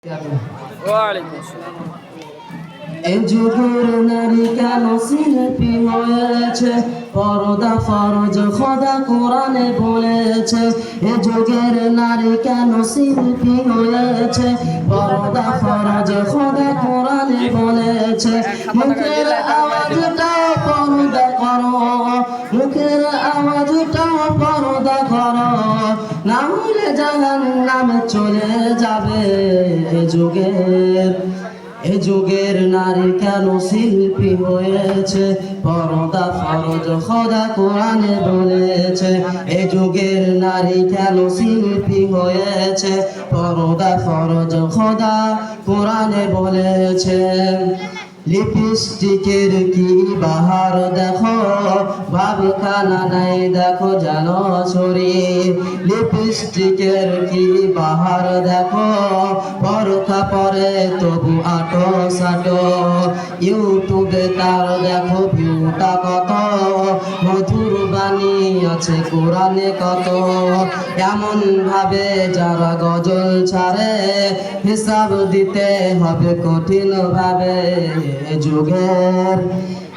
এ যুগের নারী কেন শিল্পী হয়েছে? পর্দা ফরজ খোদা কোরআনে বলেছে। এ যুগের নারী কেন শিল্পী হয়েছে? পর্দা ফরজ খোদা কোরআনে বলেছে। মুখের আওয়াজটাও পর্দা করো, মুখের আওয়াজটাও পর্দা করো, না হলে জাহান্নামে চলে যাবে। এ যুগের নারী কেন শিল্পী হয়েছে? পর্দা ফরজ খোদা কোরআনে বলেছে। এ যুগের নারী কেন শিল্পী হয়েছে? পর্দা ফরজ খোদা কোরআনে বলেছে। লিপস্টিকের কি বাহার দেখো, ভাবখানা নাই দেখো জানো ছড়ি। লিপস্টিকের কি বাহার দেখো, পরখা পরে তবু আটো সাটো। ইউটিউবে তার দেখো ভিউটা কত, মধুর বাণী আছে কোরআনে কত। এমন ভাবে যারা গজল ছাড়ে, হিসাব দিতে হবে কঠিন ভাবে।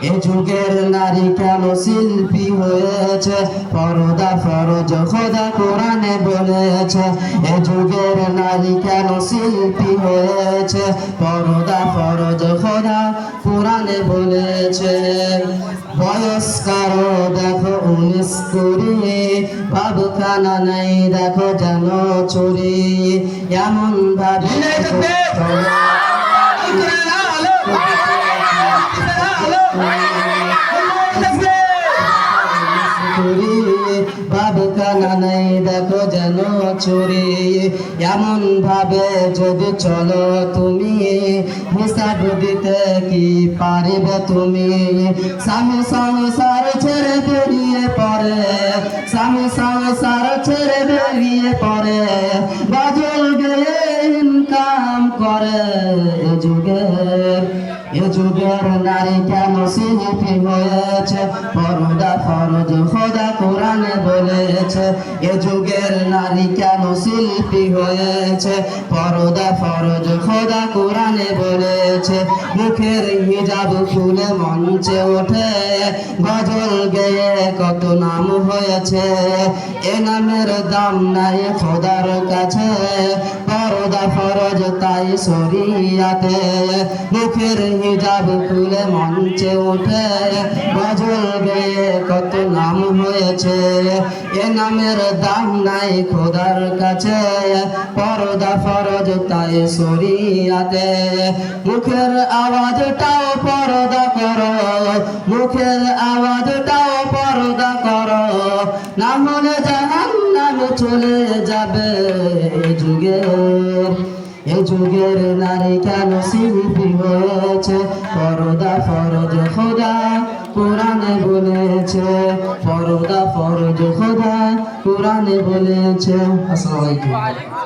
এ যুগের নারী কেন শিল্পী হয়েছে? পর্দা ফরজ খোদা কোরআনে বলেছে। এ যুগের নারী কেন শিল্পী হয়েছে? পর্দা ফরজ খোদা কোরআনে বলেছে। বয়স্কার দেখো 19 কুড়ি, ভাবখানা নাই দেখো যেন চুরি। এমন ভাবে ভাবখানা নাই দেখো যেন চুরি। এমন ভাবে যদি চলো তুমি, হিসাব দিতে কি পারিবে তুমি? স্বামী সংসার ছেড়ে বেরিয়ে পড়ে, স্বামী সংসার ছেড়ে বেরিয়ে পড়ে, গজল গেয়ে ইনকাম করে। এ যুগের নারী কেন শিল্পী হয়েছে? পর্দা ফরজ খোদা কোরআনে বলেছে। এ যুগের নারী কেন শিল্পী হয়েছে? পর্দা ফরজ খোদা কোরআনে বলেছে। মুখের হিজাব খুলে মঞ্চে ওঠে, গজল গেয়ে কত নাম হয়েছে। এ নামের দাম নাই খোদার কাছে, পর্দা ফরজ তাই শরিয়াতে। মুখের হিজাব খুলে মঞ্চে ওঠে, গজল গেয়ে কত নাম হয়েছে। এ নামের দাম নাই খোদার কাছে, পর্দা ফরজ তাই শরিয়াতে। মুখের আওয়াজটাও পর্দা করো, মুখের আওয়াজটাও পর্দা করো, না হলে জাহান্নামে চলে যাবে। এ যুগের নারী কেন শিল্পী হয়েছে? পর্দা ফরজ খোদা কোরআনে বলেছে। পর্দা ফরজ খোদা কোরআনে বলেছে। আসসালামু আলাইকুম।